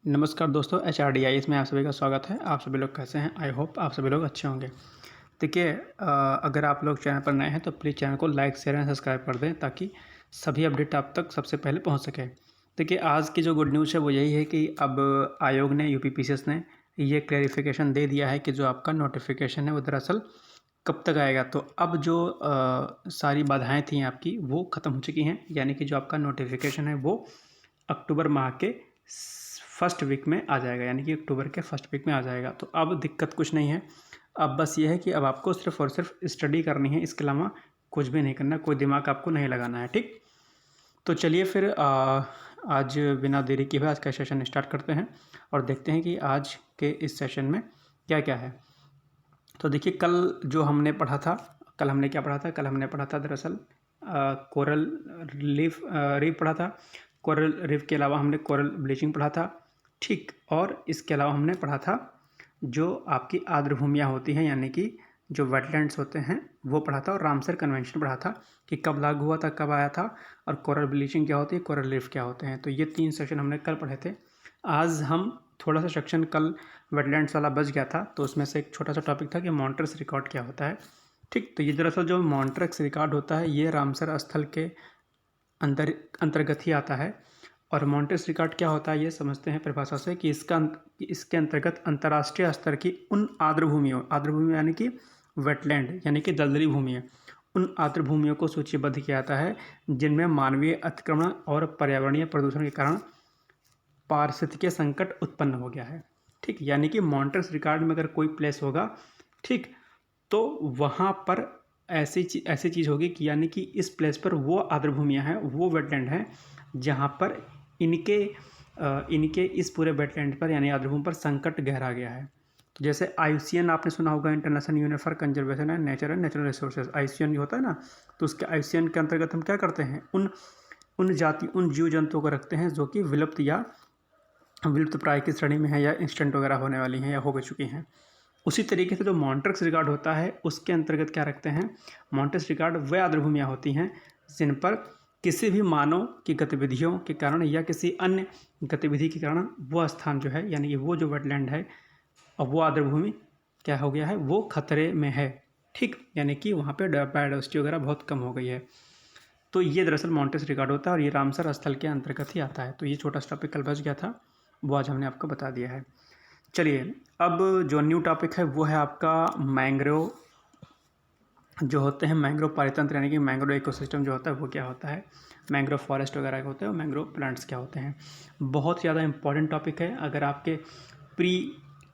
नमस्कार दोस्तों, HRDIS में आप सभी का स्वागत है। आप सभी लोग कैसे हैं? आई होप आप सभी लोग अच्छे होंगे। देखिए, अगर आप लोग चैनल पर नए हैं तो प्लीज़ चैनल को लाइक, शेयर एंड सब्सक्राइब कर दें ताकि सभी अपडेट आप तक सबसे पहले पहुंच सके। देखिए, आज की जो गुड न्यूज़ है वो यही है कि अब आयोग ने, यूपीपीसीएस ने ये क्लैरिफिकेशन दे दिया है कि जो आपका नोटिफिकेशन है वो दरअसल कब तक आएगा। तो अब जो सारी बाधाएँ थी आपकी वो ख़त्म हो चुकी हैं, यानी कि जो आपका नोटिफिकेशन है वो अक्टूबर माह के फर्स्ट वीक में आ जाएगा, यानी कि अक्टूबर के फर्स्ट वीक में आ जाएगा। तो अब दिक्कत कुछ नहीं है। अब बस ये है कि अब आपको सिर्फ़ और सिर्फ स्टडी करनी है, इसके अलावा कुछ भी नहीं करना, कोई दिमाग आपको नहीं लगाना है, ठीक? तो चलिए फिर आज बिना देरी किए हुए आज का सेशन स्टार्ट करते हैं और देखते हैं कि आज के इस सेशन में क्या-क्या है। तो देखिए, कल जो हमने पढ़ा था, कल हमने क्या पढ़ा था? कल हमने पढ़ा था दरअसल कोरल रीफ पढ़ा था। कोरल रीफ के अलावा हमने कोरल ब्लीचिंग पढ़ा था, ठीक। और इसके अलावा हमने पढ़ा था जो आपकी आर्द्र भूमियाँ होती हैं, यानी कि जो वेटलैंड्स होते हैं वो पढ़ा था, और रामसर कन्वेंशन पढ़ा था कि कब लागू हुआ था, कब आया था, और कोरल ब्लीचिंग क्या होती है, कोरल रीफ क्या होते हैं। तो ये 3 सेशन हमने कल पढ़े थे। आज हम थोड़ा सा सेक्शन कल वेटलैंड्स वाला बच गया था, तो उसमें से एक छोटा सा टॉपिक था कि मॉन्ट्रेस रिकॉर्ड क्या होता है, ठीक। तो ये दरअसल जो मॉन्ट्रेस रिकॉर्ड होता है ये रामसर स्थल के अंतर्गत ही आता है। और मॉन्ट्रेस रिकॉर्ड क्या होता है ये समझते हैं परिभाषा से कि इसके अंतर्गत अंतर्राष्ट्रीय स्तर की उन आर्द्र भूमियों यानी कि वेटलैंड यानी कि दलदली भूमियाँ, उन आर्द्र भूमियों को सूचीबद्ध किया जाता है जिनमें मानवीय अतिक्रमण और पर्यावरणीय प्रदूषण के कारण पारिस्थितिकीय संकट उत्पन्न हो गया है, ठीक। यानी कि मॉन्ट्रेस रिकॉर्ड में अगर कोई प्लेस होगा, ठीक, तो वहाँ पर ऐसी चीज़ होगी कि यानी कि इस प्लेस पर वो आर्द्र भूमियाँ हैं, वो वेटलैंड हैं जहाँ पर इनके इस पूरे वेटलैंड पर यानी आर्द्र भूमि पर संकट गहरा गया है। तो जैसे IUCN आपने सुना होगा, international union for conservation and nature and natural resources, IUCN होता है ना। तो उसके IUCN के अंतर्गत हम क्या करते हैं, उन जीव जंतुओं को रखते हैं जो कि विलुप्त प्राय की श्रेणी में है, या इंस्टेंट वगैरह होने वाली हैं, या हो चुकी हैं। उसी तरीके से जो मॉन्ट्रेस रिकॉर्ड होता है उसके अंतर्गत क्या रखते हैं, मॉन्ट्रेस रिकॉर्ड वे आर्द्र भूमियाँ होती हैं जिन पर किसी भी मानव की गतिविधियों के कारण या किसी अन्य गतिविधि के कारण वो स्थान जो है, यानी कि वो जो वेटलैंड है और वो आर्द्र भूमि क्या हो गया है, वो खतरे में है, ठीक। यानी कि वहाँ पे बायोडाइवर्सिटी वगैरह बहुत कम हो गई है। तो ये दरअसल मॉन्ट्रेस रिकॉर्ड होता है और ये रामसर स्थल के अंतर्गत ही आता है। तो ये छोटा सा टॉपिक कल बच गया था, वो आज हमने आपको बता दिया है। चलिए, अब जो न्यू टॉपिक है वो है आपका मैंग्रोव जो होते हैं, मैंग्रोव पारितंत्र यानी कि मैंग्रोव इकोसिस्टम जो होता है वो क्या होता है, मैंग्रोव फॉरेस्ट वगैरह होते हैं और मैंग्रोव प्लांट्स क्या होते हैं। बहुत ज़्यादा इंपॉर्टेंट टॉपिक है, अगर आपके प्री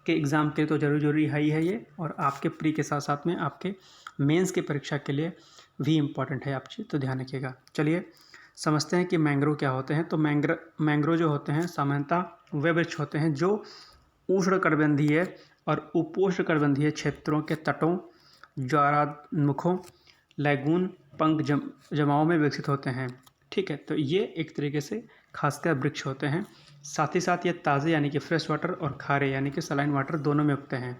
के एग्ज़ाम के तो जरूरी है ही है ये, और आपके प्री के साथ साथ में आपके मेंस की परीक्षा के लिए भी इम्पॉर्टेंट है आप चीज़, तो ध्यान रखिएगा। चलिए समझते हैं कि मैंग्रोव क्या होते हैं। तो मैंग्रोव जो होते हैं सामान्यतः वे वृक्ष होते हैं जो उष्णकटिबंधीय और उपोष्णकटिबंधीय क्षेत्रों के तटों, ज्वारामुखों, लैगून, पंख जमाओं में विकसित होते हैं, ठीक है। तो ये एक तरीके से खासकर वृक्ष होते हैं। साथ ही साथ ये ताज़े यानी कि फ्रेश वाटर और खारे यानी कि सलाइन वाटर दोनों में उगते हैं,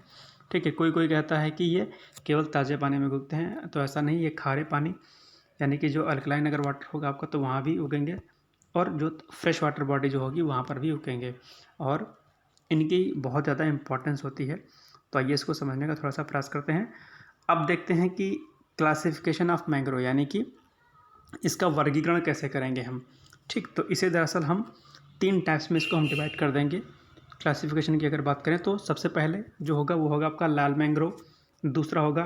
ठीक है। कोई कोई कहता है कि ये केवल ताज़े पानी में उगते हैं, तो ऐसा नहीं, ये खारे पानी यानी कि जो अल्कलाइन अगर वाटर होगा आपका तो वहाँ भी उगेंगे, और जो फ्रेश वाटर बॉडी जो होगी वहाँ पर भी उगेंगे, और इनकी बहुत ज़्यादा इम्पोर्टेंस होती है। तो आइए इसको समझने का थोड़ा सा प्रयास करते हैं। अब देखते हैं कि क्लासिफिकेशन ऑफ मैंग्रोव यानी कि इसका वर्गीकरण कैसे करेंगे हम, ठीक। तो इसे दरअसल हम 3 टाइप्स में इसको हम डिवाइड कर देंगे। क्लासिफिकेशन की अगर बात करें तो सबसे पहले जो होगा वो होगा आपका लाल मैंग्रोव, दूसरा होगा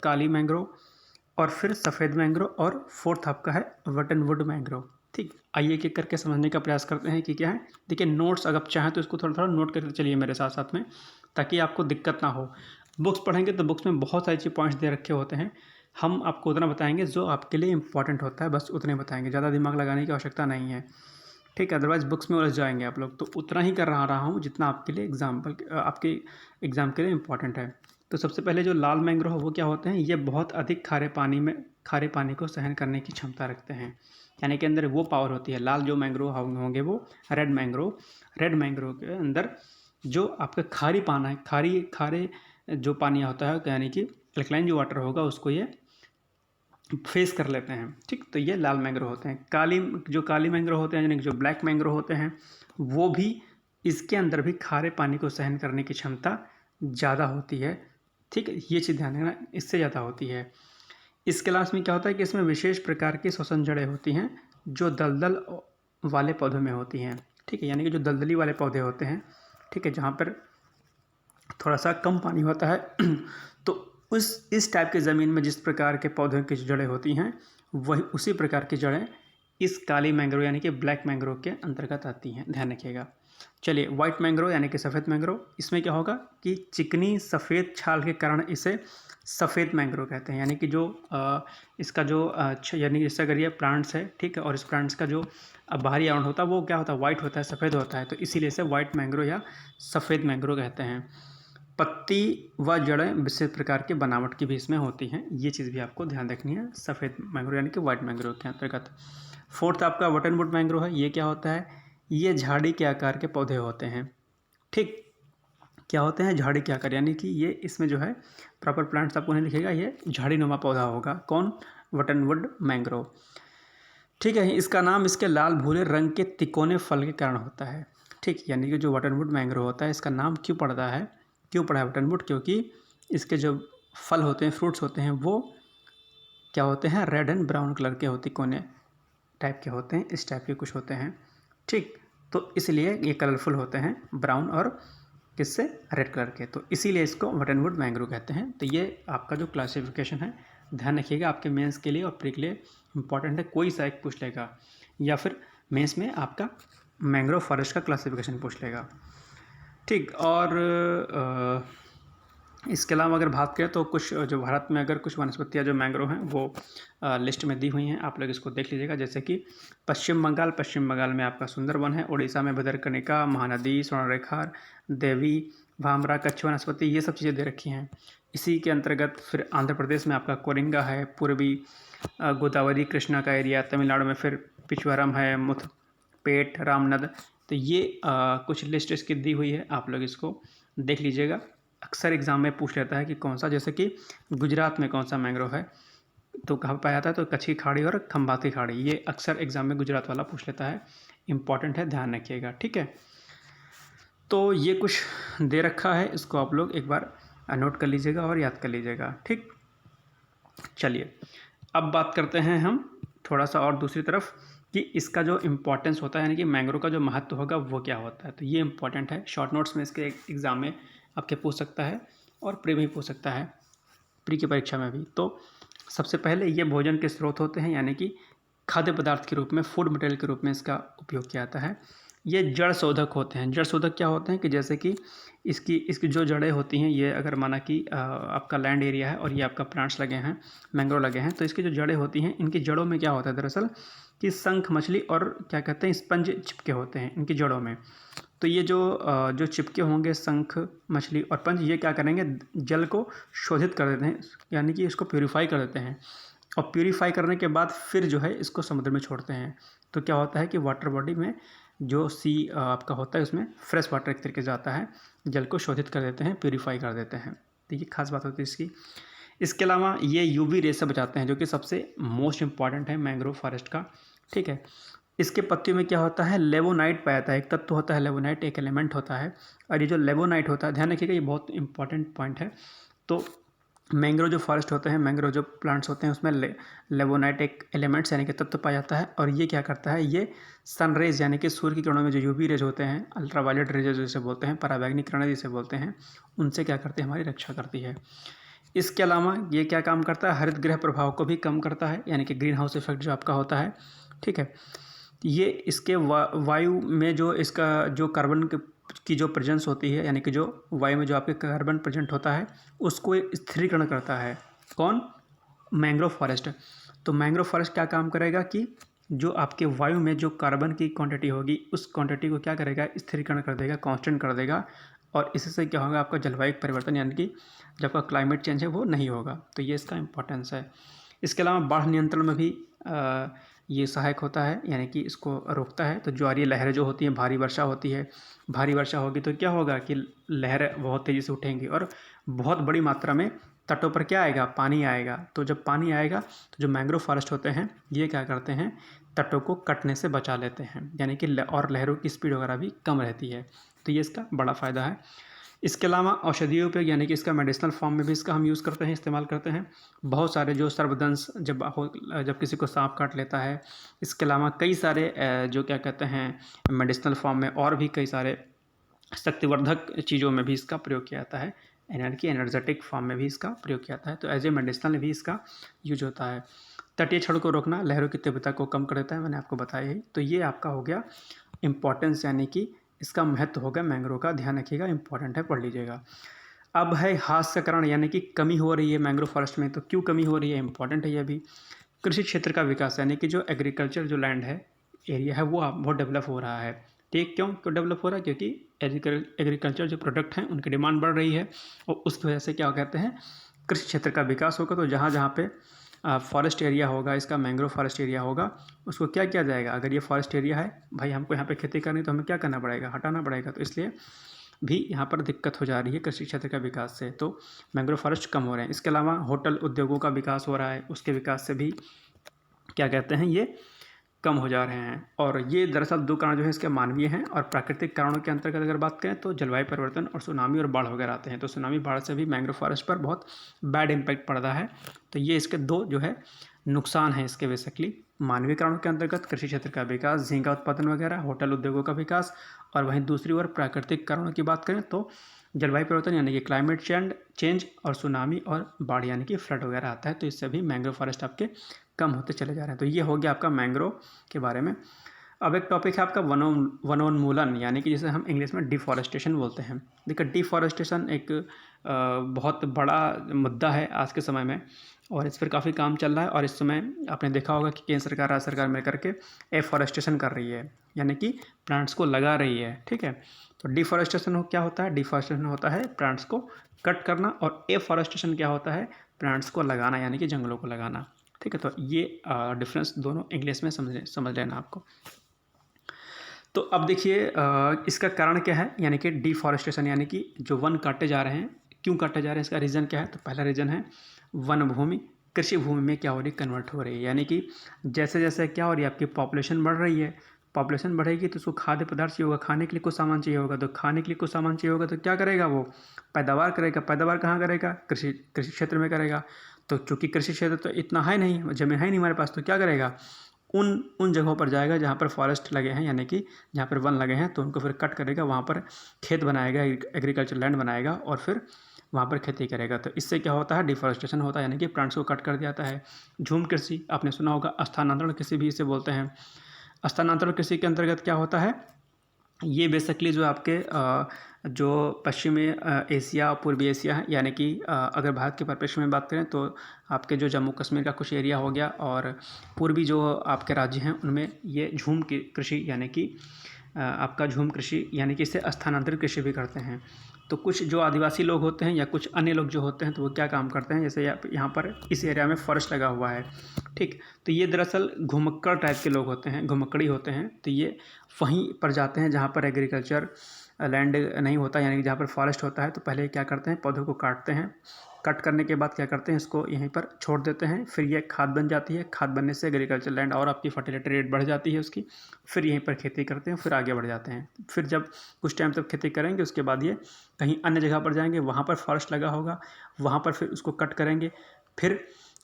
काली मैंग्रोव, और फिर सफ़ेद मैंग्रोव, और फोर्थ आपका है बटनवुड मैंग्रोव, ठीक। आइए एक एक करके समझने का प्रयास करते हैं कि क्या है। देखिए, नोट्स अगर आप चाहें तो इसको थोड़ा थोड़ा नोट करके चलिए मेरे साथ साथ में, ताकि आपको दिक्कत ना हो। बुक्स पढ़ेंगे तो बुक्स में बहुत सारी चीज़ पॉइंट्स दे रखे होते हैं, हम आपको उतना बताएंगे जो आपके लिए इंपॉर्टेंट होता है, बस उतने बताएंगे, ज़्यादा दिमाग लगाने की आवश्यकता नहीं है, ठीक है। अदरवाइज़ बुक्स में उलझ जाएंगे आप लोग। तो उतना ही कर रहा हूँ जितना आपके लिए आपके एग्ज़ाम के लिए इम्पॉर्टेंट है। तो सबसे पहले जो लाल मैंग्रोव है वो क्या होते हैं, ये बहुत अधिक खारे पानी को सहन करने की क्षमता रखते हैं, यानी कि अंदर वो पावर होती है। लाल जो मैंग्रोव होंगे वो रेड मैंग्रोव के अंदर जो आपका खारे जो पानी होता है, यानी कि अल्कलाइन जो वाटर होगा उसको ये फेस कर लेते हैं, ठीक। तो ये लाल मैंग्रोव होते हैं। काली मैंग्रोव होते हैं, यानी कि जो ब्लैक मैंग्रोव होते हैं वो भी इसके अंदर भी खारे पानी को सहन करने की क्षमता ज़्यादा होती है। ठीक है, ये चीज़ ध्यान रखना, इससे ज़्यादा होती है। इसके अलावा इसमें क्या होता है कि इसमें विशेष प्रकार की श्वसन जड़ें होती हैं जो दलदल वाले पौधों में होती हैं। ठीक है, यानी कि जो दलदली वाले पौधे होते हैं, ठीक है, जहाँ पर थोड़ा सा कम पानी होता है तो इस टाइप के ज़मीन में जिस प्रकार के पौधों की जड़ें होती हैं, वही उसी प्रकार की जड़ें इस काली मैंग्रोव यानी कि ब्लैक मैंग्रोव के अंतर्गत आती हैं। ध्यान रखिएगा। चलिए, वाइट मैंग्रोव यानी कि सफ़ेद मैंग्रोव, इसमें क्या होगा कि चिकनी सफ़ेद छाल के कारण इसे सफ़ेद मैंग्रोव कहते हैं। यानी कि जो इसका जो यानी जैसे अगर ये प्लांट्स है, ठीक है, और इस प्लांट्स का जो बाहरी आवरण होता है वो क्या होता है, वाइट होता है, सफ़ेद होता है, तो इसीलिए इसे वाइट मैंग्रोव या सफ़ेद मैंग्रोव कहते हैं। पत्ती व जड़ें विशेष प्रकार की बनावट की भी इसमें होती हैं, ये चीज़ भी आपको ध्यान रखनी है सफ़ेद मैंग्रोव यानी कि वाइट मैंग्रोव के अंतर्गत। फोर्थ आपका बटनवुड मैंग्रोव है। ये क्या होता है, ये झाड़ी के आकार के पौधे होते हैं। ठीक, क्या होते हैं, झाड़ी के आकार, यानी कि ये इसमें जो है प्रॉपर प्लांट्स आपको नहीं दिखेगा, ये झाड़ी नुमा पौधा होगा। कौन, बटनवुड मैंग्रोव। ठीक है, इसका नाम इसके लाल भूरे रंग के तिकोने फल के कारण होता है। ठीक, यानी कि जो बटनवुड मैंग्रोव होता है इसका नाम क्यों पड़ता है, क्यों पड़ा है बटनवुड, क्योंकि इसके जो फल होते हैं, फ्रूट्स होते हैं, वो क्या होते हैं, रेड एंड ब्राउन कलर के होते, कोने टाइप के होते हैं, इस टाइप के कुछ होते हैं। ठीक, तो इसलिए ये कलरफुल होते हैं, ब्राउन और किससे, रेड कलर के, तो इसीलिए इसको बटनवुड मैंग्रोव कहते हैं। तो ये आपका जो क्लासिफिकेशन है ध्यान रखिएगा, आपके मेंस के लिए और प्री के लिए इंपॉर्टेंट है। कोई सा एक पूछ लेगा या फिर मेंस में आपका मैंग्रोव फॉरेस्ट का क्लासिफिकेशन पूछ लेगा। ठीक, और इसके अलावा अगर बात करें तो कुछ जो भारत में अगर कुछ वनस्पतियाँ जो मैंग्रोव हैं वो लिस्ट में दी हुई हैं, आप लोग इसको देख लीजिएगा। जैसे कि पश्चिम बंगाल में आपका सुंदरवन है, उड़ीसा में भितरकनिका, महानदी, स्वर्णरेखा, देवी, भामरा, कच्छ वनस्पति, ये सब चीज़ें दे रखी हैं। इसी के अंतर्गत फिर आंध्र प्रदेश में आपका कोरिंगा है, पूर्वी गोदावरी कृष्णा का एरिया, तमिलनाडु में फिर पिछवरम है, मुथपेट, रामनद, तो ये कुछ लिस्ट इसकी दी हुई है, आप लोग इसको देख लीजिएगा। अक्सर एग्ज़ाम में पूछ लेता है कि कौन सा, जैसे कि गुजरात में कौन सा मैंग्रोव है, तो कहाँ पाया जाता है, तो कच्छ की खाड़ी और खंबाती खाड़ी, ये अक्सर एग्ज़ाम में गुजरात वाला पूछ लेता है, इंपॉर्टेंट है, ध्यान रखिएगा। ठीक है, तो ये कुछ दे रखा है, इसको आप लोग एक बार नोट कर लीजिएगा और याद कर लीजिएगा। ठीक, चलिए अब बात करते हैं हम थोड़ा सा और दूसरी तरफ कि इसका जो इम्पोर्टेंस होता है, यानी कि मैंग्रोव का जो महत्व होगा वो क्या होता है। तो ये इंपॉर्टेंट है, शॉर्ट नोट्स में इसके एग्ज़ाम में आपके पूछ सकता है और प्री में भी पूछ सकता है, प्री की परीक्षा में भी। तो सबसे पहले ये भोजन के स्रोत होते हैं, यानी कि खाद्य पदार्थ के रूप में, फूड मटेरियल के रूप में इसका उपयोग किया जाता है। ये जड़ शोधक होते हैं। जड़ शोधक क्या होते हैं कि जैसे कि इसकी जो जड़ें होती हैं, ये अगर माना कि आपका लैंड एरिया है और ये आपका प्लांट्स लगे हैं, मैंग्रोव लगे हैं, तो इसकी जो जड़ें होती हैं, इनकी जड़ों में क्या होता है दरअसल कि शंख मछली और क्या कहते हैं स्पंज चिपके होते हैं इनकी जड़ों में। तो ये जो चिपके होंगे शंख मछली और पंज, ये क्या करेंगे, जल को शोधित कर देते हैं, यानी कि इसको प्यूरीफाई कर देते हैं, और प्यूरीफाई करने के बाद फिर जो है इसको समुद्र में छोड़ते हैं। तो क्या होता है कि वाटर बॉडी में जो सी आपका होता है उसमें फ्रेश वाटर एक तरीके से आता है, जल को शोधित कर देते हैं, प्यूरीफाई कर देते हैं। तो ये खास बात होती है इसकी। इसके अलावा ये यूवी रे से बचाते हैं, जो कि सबसे मोस्ट इम्पॉर्टेंट है मैंग्रोव फॉरेस्ट का। ठीक है, इसके पत्तियों में क्या होता है, लेवोनाइट पाया जाता है, एक तत्व होता है लेवोनाइट, एक एलिमेंट होता है। और ये जो लेवोनाइट होता है, ध्यान रखिएगा, ये बहुत इंपॉर्टेंट पॉइंट है। तो मैंग्रोव जो फॉरेस्ट होते हैं, मैंग्रोव जो प्लांट्स होते हैं, उसमें लेवोनाइट एक एलिमेंट्स यानी कि तत्व पाया जाता है। और ये क्या करता है, ये सनरेज यानी कि सूर्य की किरणों में जो यूवी रेज होते हैं, अल्ट्रावायलेट रेज जिसे बोलते हैं, पराबैंगनी किरणें जिसे बोलते हैं, उनसे क्या करते हैं, हमारी रक्षा करती है। इसके अलावा ये क्या काम करता है, हरित गृह प्रभाव को भी कम करता है, यानी कि ग्रीन हाउस इफेक्ट जो आपका होता है। ठीक है, ये इसके वायु में जो इसका जो कार्बन की जो प्रेजेंस होती है, यानी कि जो वायु में जो आपके कार्बन प्रेजेंट होता है, उसको स्थिरीकरण करता है। कौन, मैंग्रोव फॉरेस्ट। तो मैंग्रोव फॉरेस्ट क्या काम करेगा कि जो आपके वायु में जो कार्बन की क्वांटिटी होगी, उस क्वांटिटी को क्या करेगा, स्थिरीकरण कर देगा, कांस्टेंट कर देगा। और इससे क्या होगा, आपका जलवायु परिवर्तन यानी कि जब आपका क्लाइमेट चेंज है वो नहीं होगा। तो ये इसका इंपॉर्टेंस है। इसके अलावा बाढ़ नियंत्रण में भी ये सहायक होता है, यानी कि इसको रोकता है। तो ज्वारीय लहरें जो होती हैं, भारी वर्षा होती है, भारी वर्षा होगी तो क्या होगा कि लहरें बहुत तेज़ी से उठेंगी और बहुत बड़ी मात्रा में तटों पर क्या आएगा, पानी आएगा। तो जब पानी आएगा तो जो मैंग्रोव फॉरेस्ट होते हैं ये क्या करते हैं, तटों को कटने से बचा लेते हैं, यानी कि और लहरों की स्पीड वगैरह भी कम रहती है। तो ये इसका बड़ा फ़ायदा है। इसके अलावा औषधीय उपयोग यानी कि इसका मेडिसिनल फॉर्म में भी इसका हम यूज़ करते हैं, इस्तेमाल करते हैं। बहुत सारे जो सर्पदंश जब किसी को सांप काट लेता है, इसके अलावा कई सारे जो क्या कहते हैं मेडिसिनल फॉर्म में और भी कई सारे शक्तिवर्धक चीज़ों में भी इसका प्रयोग किया जाता है, एनर्जेटिक फॉर्म में भी इसका प्रयोग किया जाता है। तो एज ए मेडिसिनल भी इसका यूज होता है। तटीय क्षण को रोकना, लहरों की तीव्रता को कम कर देता है, मैंने आपको बताया ही। तो ये आपका हो गया इम्पोर्टेंस, यानी कि इसका महत्व होगा मैंग्रोव का, ध्यान रखिएगा, इंपॉर्टेंट है, पढ़ लीजिएगा। अब है ह्रास का कारण, यानी कि कमी हो रही है मैंग्रोव फॉरेस्ट में। तो क्यों कमी हो रही है, इंपॉर्टेंट है ये भी। कृषि क्षेत्र का विकास, यानी कि जो एग्रीकल्चर जो लैंड है, एरिया है, वो बहुत डेवलप हो रहा है। ठीक, क्यों डेवलप हो रहा है, क्योंकि एग्रीकल्चर जो प्रोडक्ट हैं उनकी डिमांड बढ़ रही है, और उसकी वजह से क्या कहते हैं कृषि क्षेत्र का विकास होगा। तो जहाँ जहाँ पे फॉरेस्ट एरिया होगा, इसका मैंग्रोव फॉरेस्ट एरिया होगा, उसको क्या किया जाएगा, अगर ये फॉरेस्ट एरिया है भाई, हमको यहाँ पे खेती करनी, तो हमें क्या करना पड़ेगा, हटाना पड़ेगा। तो इसलिए भी यहाँ पर दिक्कत हो जा रही है कृषि क्षेत्र का विकास से, तो मैंग्रोव फॉरेस्ट कम हो रहे हैं। इसके अलावा होटल उद्योगों का विकास हो रहा है, उसके विकास से भी क्या कहते हैं ये कम हो जा रहे हैं। और ये दरअसल दो कारण जो है इसके मानवीय हैं, और प्राकृतिक कारणों के अंतर्गत अगर बात करें तो जलवायु परिवर्तन और सुनामी और बाढ़ वगैरह आते हैं। तो सुनामी बाढ़ से भी मैंग्रोव फॉरेस्ट पर बहुत बैड इम्पैक्ट पड़ रहा है। तो ये इसके दो जो है नुकसान है इसके बेसिकली, मानवीय कारणों के अंतर्गत कृषि क्षेत्र का विकास, झींगा उत्पादन वगैरह, होटल उद्योगों का विकास, और वहीं दूसरी ओर प्राकृतिक कारणों की बात करें तो जलवायु परिवर्तन यानी कि क्लाइमेट चेंज और सुनामी और बाढ़ यानी कि फ्लड वगैरह आता है। तो इससे भी मैंग्रोव फॉरेस्ट आपके कम होते चले जा रहे हैं। तो ये हो गया आपका मैंग्रोव के बारे में। अब एक टॉपिक है आपका वनोन्मूलन, यानी कि जिसे हम इंग्लिश में डिफॉरेस्टेशन बोलते हैं। देखिए, डिफॉरेस्टेशन एक बहुत बड़ा मुद्दा है आज के समय में, और इस पर काफ़ी काम चल रहा है। और इस समय आपने देखा होगा कि केंद्र सरकार, राज्य सरकार मिल करके एफॉरेस्टेशन कर रही है, यानी कि प्लांट्स को लगा रही है। ठीक है, तो डिफॉरेस्टेशन क्या होता है, डिफॉरेस्टेशन होता है प्लांट्स को कट करना, और एफॉरेस्टेशन क्या होता है, प्लांट्स को लगाना, यानी कि जंगलों को लगाना। ठीक है, तो ये डिफरेंस दोनों इंग्लिश में समझ लेना आपको। तो अब देखिए इसका कारण क्या है, यानी कि डिफॉरेस्टेशन, यानी कि जो वन काटे जा रहे हैं, क्यों काटे जा रहे हैं, इसका रीज़न क्या है। तो पहला रीज़न है वन भूमि कृषि भूमि में क्या हो रही है, कन्वर्ट हो रही है। यानी कि जैसे जैसे क्या हो रही है, आपकी पॉपुलेशन बढ़ रही है, पॉपुलेशन बढ़ेगी तो उसको खाद्य पदार्थ चाहिए होगा, खाने के लिए कुछ सामान चाहिए होगा। तो खाने के लिए कुछ सामान चाहिए होगा तो क्या करेगा, वो पैदावार करेगा। पैदावार कहाँ करेगा, कृषि क्षेत्र में करेगा। तो चूँकि कृषि क्षेत्र तो इतना है नहीं, ज़मीन है नहीं हमारे पास, तो क्या करेगा, उन जगहों पर जाएगा जहाँ पर फॉरेस्ट लगे हैं, यानी कि जहाँ पर वन लगे हैं, तो उनको फिर कट करेगा, वहाँ पर खेत बनाएगा, एग्रीकल्चर लैंड बनाएगा, और फिर वहाँ पर खेती करेगा। तो इससे क्या होता है, डिफॉरेस्टेशन होता है, यानी कि प्लांट्स को कट कर दिया जाता है। झूम कृषि आपने सुना होगा, स्थानांतरण कृषि भी इसे बोलते हैं। स्थानांतरण कृषि के अंतर्गत क्या होता है, ये बेसिकली जो आपके जो पश्चिमी एशिया, पूर्वी एशिया है, यानी कि अगर भारत के परिप्रेक्ष्य में बात करें तो आपके जो जम्मू कश्मीर का कुछ एरिया हो गया, और पूर्वी जो आपके राज्य हैं उनमें ये झूम की कृषि, यानी कि आपका झूम कृषि, यानी कि इसे स्थानांतरित कृषि भी करते हैं। तो कुछ जो आदिवासी लोग होते हैं या कुछ अन्य लोग जो होते हैं, तो वो क्या काम करते हैं, जैसे यहाँ पर इस एरिया में फॉरेस्ट लगा हुआ है, ठीक, तो ये दरअसल घुमक्कड़ टाइप के लोग होते हैं, घुमक्कड़ी होते हैं। तो ये वहीं पर जाते हैं जहाँ पर एग्रीकल्चर लैंड नहीं होता, यानी कि जहाँ पर फॉरेस्ट होता है। तो पहले क्या करते हैं, पौधों को काटते हैं, कट करने के बाद क्या करते हैं, इसको यहीं पर छोड़ देते हैं, फिर ये खाद बन जाती है। खाद बनने से एग्रीकल्चर लैंड और आपकी फर्टिलिटी रेट बढ़ जाती है उसकी, फिर यहीं पर खेती करते हैं, फिर आगे बढ़ जाते हैं। फिर जब कुछ टाइम तक खेती करेंगे, उसके बाद ये कहीं अन्य जगह पर जाएंगे, वहाँ पर फॉरेस्ट लगा होगा, वहाँ पर फिर उसको कट करेंगे, फिर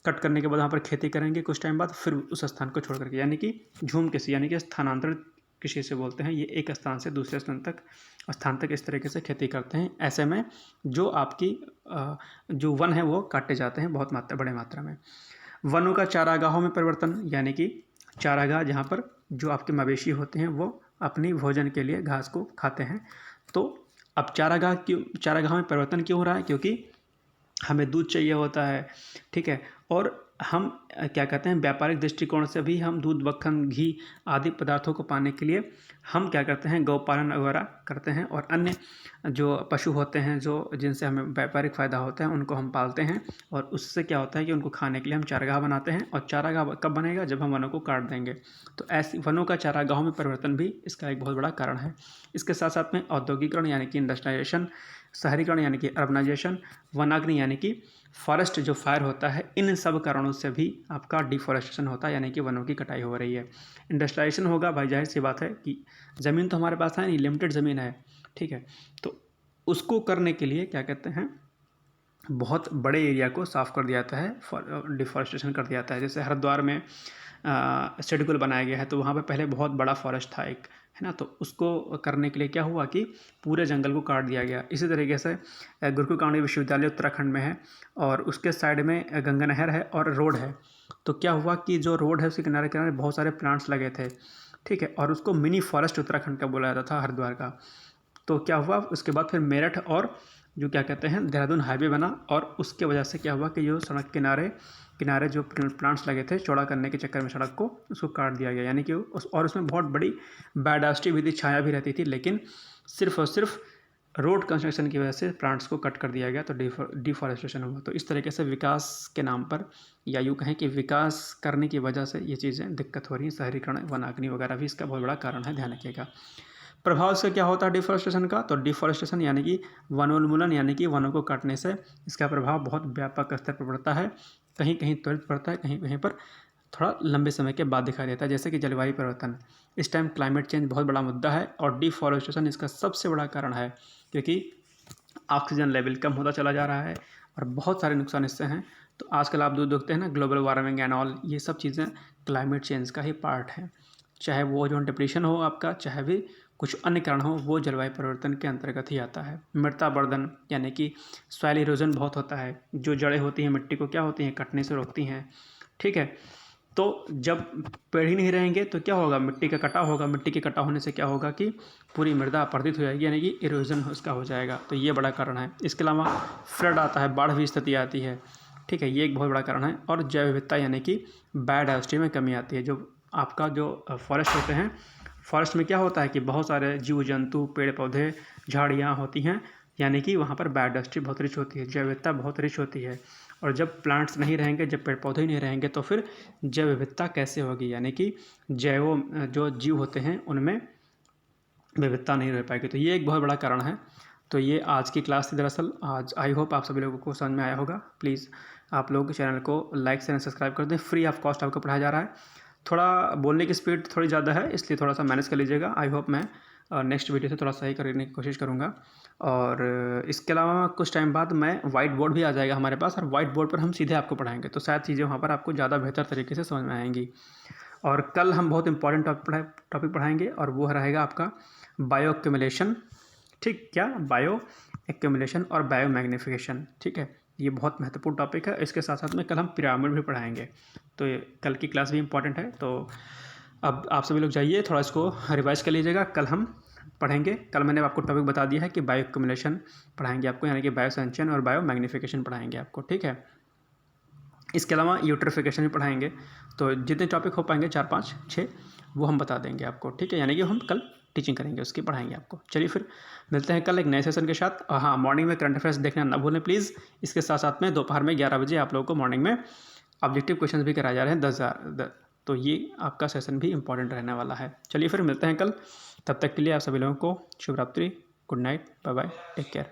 कट करने के बाद वहाँ पर खेती करेंगे कुछ टाइम बाद, फिर उस स्थान को छोड़ करके, यानी कि झूम कृषि, यानी कि स्थानांतरित कृषि से बोलते हैं। ये एक स्थान से दूसरे स्थान तक इस तरीके से खेती करते हैं। ऐसे में जो आपकी जो वन है वो काटे जाते हैं बहुत बड़े मात्रा में। वनों का चारागाहों में परिवर्तन, यानी कि चारागाह जहाँ पर जो आपके मवेशी होते हैं वो अपनी भोजन के लिए घास को खाते हैं। तो अब चारागाह में परिवर्तन क्यों हो रहा है, क्योंकि हमें दूध चाहिए होता है, ठीक है, और हम क्या कहते हैं, व्यापारिक दृष्टिकोण से भी हम दूध, मक्खन, घी आदि पदार्थों को पाने के लिए हम क्या करते हैं, गौपालन वगैरह करते हैं और अन्य जो पशु होते हैं जो जिनसे हमें व्यापारिक फ़ायदा होता है उनको हम पालते हैं। और उससे क्या होता है कि उनको खाने के लिए हम चारागाह बनाते हैं, और चारागाह कब बनेगा, जब हम वनों को काट देंगे। तो ऐसी वनों का चारागाहों में परिवर्तन भी इसका एक बहुत बड़ा कारण है। इसके साथ साथ में औद्योगिकरण यानी कि इंडस्ट्रियलाइजेशन, शहरीकरण यानी कि अर्बनाइजेशन, वनाग्नि यानी कि फॉरेस्ट जो फायर होता है, इन सब कारणों से भी आपका डिफॉरेस्टेशन होता है, यानी कि वनों की कटाई हो रही है। इंडस्ट्रियलाइजेशन होगा, भाई जाहिर सी बात है कि ज़मीन तो हमारे पास है नहीं, लिमिटेड ज़मीन है, ठीक है। तो उसको करने के लिए क्या कहते हैं, बहुत बड़े एरिया को साफ़ कर दिया जाता है, डिफॉरेस्टेशन कर दिया जाता है। जैसे हरिद्वार में शेड्यूल बनाया गया है, तो वहाँ पे पहले बहुत बड़ा फॉरेस्ट था एक, है ना। तो उसको करने के लिए क्या हुआ कि पूरे जंगल को काट दिया गया। इसी तरीके से गुरुकुल कांडी विश्वविद्यालय उत्तराखंड में है, और उसके साइड में गंगा नहर है और रोड है। तो क्या हुआ कि जो रोड है उसके किनारे किनारे बहुत सारे प्लांट्स लगे थे, ठीक है, और उसको मिनी फॉरेस्ट उत्तराखंड का बोला जाता था, हरिद्वार का। तो क्या हुआ, उसके बाद फिर मेरठ और जो क्या कहते हैं देहरादून हाईवे बना, और उसके वजह से क्या हुआ कि जो सड़क किनारे किनारे जो प्लांट्स लगे थे, चौड़ा करने के चक्कर में सड़क को, उसको काट दिया गया। यानी कि और उसमें बहुत बड़ी बायोडाइवर्सिटी भी थी, छाया भी रहती थी, लेकिन सिर्फ और सिर्फ रोड कंस्ट्रक्शन की वजह से प्लांट्स को कट कर दिया गया, तो डिफॉरेस्टेशन हुआ। तो इस तरीके से विकास के नाम पर, या यूँ कहें कि विकास करने की वजह से ये चीज़ें दिक्कत हो रही हैं। शहरीकरण, वनाग्नि वगैरह भी इसका बहुत बड़ा कारण है, ध्यान रखिएगा। प्रभाव से क्या होता है डिफॉरेस्टेशन का, तो डिफॉरेस्टेशन यानी कि वनोन्मूलन, यानी कि वनों को काटने से इसका प्रभाव बहुत व्यापक स्तर पर पड़ता है। कहीं कहीं त्वरित पड़ता है, कहीं कहीं पर थोड़ा लंबे समय के बाद दिखाई देता है। जैसे कि जलवायु परिवर्तन, इस टाइम क्लाइमेट चेंज बहुत बड़ा मुद्दा है, और डिफॉरेस्टेशन इसका सबसे बड़ा कारण है, क्योंकि ऑक्सीजन लेवल कम होता चला जा रहा है, और बहुत सारे नुकसान इससे हैं। तो आजकल आप दूर देखते हैं ना, ग्लोबल वार्मिंग एंड ऑल, ये सब चीज़ें क्लाइमेट चेंज का ही पार्ट है। चाहे वो जो डिप्रेशन हो आपका, चाहे भी कुछ अन्य कारण हो, वो जलवायु परिवर्तन के अंतर्गत ही आता है। मृदावर्धन यानी कि सॉइल इरोजन बहुत होता है। जो जड़ें होती हैं मिट्टी को क्या होती हैं, कटने से रोकती हैं, ठीक है। तो जब पेड़ ही नहीं रहेंगे तो क्या होगा, मिट्टी का कटाव होगा। मिट्टी के कटाव होने से क्या होगा कि पूरी मृदा अपरदित हो जाएगी, यानी कि इरोजन उसका हो जाएगा। तो ये बड़ा कारण है। इसके अलावा फ्लड आता है, बाढ़ भी स्थिति आती है, ठीक है, ये एक बहुत बड़ा कारण है। और जैव विविधता यानी कि बायोडाइवर्सिटी में कमी आती है। जो आपका जो फॉरेस्ट होते हैं, फॉरेस्ट में क्या होता है कि बहुत सारे जीव जंतु, पेड़ पौधे, झाड़ियाँ होती हैं, यानी कि वहाँ पर बायोडाइवर्सिटी बहुत रिच होती है, जैव विविधता बहुत रिच होती है। और जब प्लांट्स नहीं रहेंगे, जब पेड़ पौधे ही नहीं रहेंगे, तो फिर जैव विविधता कैसे होगी, यानी कि जो जीव होते हैं उनमें विविधता नहीं रह पाएगी। तो ये एक बहुत बड़ा कारण है। तो ये आज की क्लास थी दरअसल। आज आई होप आप सभी लोगों को समझ में आया होगा। प्लीज़ आप लोग चैनल को लाइक शेयर सब्सक्राइब कर दें। फ्री ऑफ कॉस्ट आपको पढ़ाया जा रहा है। थोड़ा बोलने की स्पीड थोड़ी ज़्यादा है, इसलिए थोड़ा सा मैनेज कर लीजिएगा। आई होप मैं नेक्स्ट वीडियो से थोड़ा सही करने की कोशिश करूँगा। और इसके अलावा कुछ टाइम बाद मैं वाइट बोर्ड भी आ जाएगा हमारे पास, और वाइट बोर्ड पर हम सीधे आपको पढ़ाएंगे, तो शायद चीज़ें वहाँ पर आपको ज़्यादा बेहतर तरीके से समझ में आएंगी। और कल हम बहुत इंपॉर्टेंट टॉपिक पढ़ाएंगे, और वो रहेगा आपका बायो एक्यूमुलेशन, ठीक, क्या बायो एक्यूमुलेशन और बायो मैग्नीफिकेशन, ठीक है। ये बहुत महत्वपूर्ण टॉपिक है। इसके साथ साथ में कल हम पिरामिड भी पढ़ाएंगे, तो ये कल की क्लास भी इंपॉर्टेंट है। तो अब आप सभी लोग जाइए, थोड़ा इसको रिवाइज कर लीजिएगा। कल हम पढ़ेंगे, कल मैंने आपको टॉपिक बता दिया है कि बायो एक्यूमुलेशन पढ़ाएंगे आपको, यानी कि बायो सेंचुएशन और बायो मैग्नीफिकेशन पढ़ाएंगे आपको, ठीक है। इसके अलावा यूट्रिफिकेशन भी पढ़ाएंगे। तो जितने टॉपिक हो पाएंगे 4 5 6 वो हम बता देंगे आपको, ठीक है। यानी कि हम कल टीचिंग करेंगे, उसकी पढ़ाएंगे आपको। चलिए फिर मिलते हैं कल एक नए सेशन के साथ। हाँ, मॉर्निंग में करंट अफेयर्स देखना ना भूलें प्लीज़। इसके साथ साथ में दोपहर में 11 बजे आप लोगों को मॉर्निंग में ऑब्जेक्टिव क्वेश्चन भी कराए जा रहे हैं 10,000। तो ये आपका सेशन भी इंपॉर्टेंट रहने वाला है। चलिए फिर मिलते हैं कल। तब तक के लिए आप सभी लोगों को शुभ रात्रि, good night, bye bye, take care.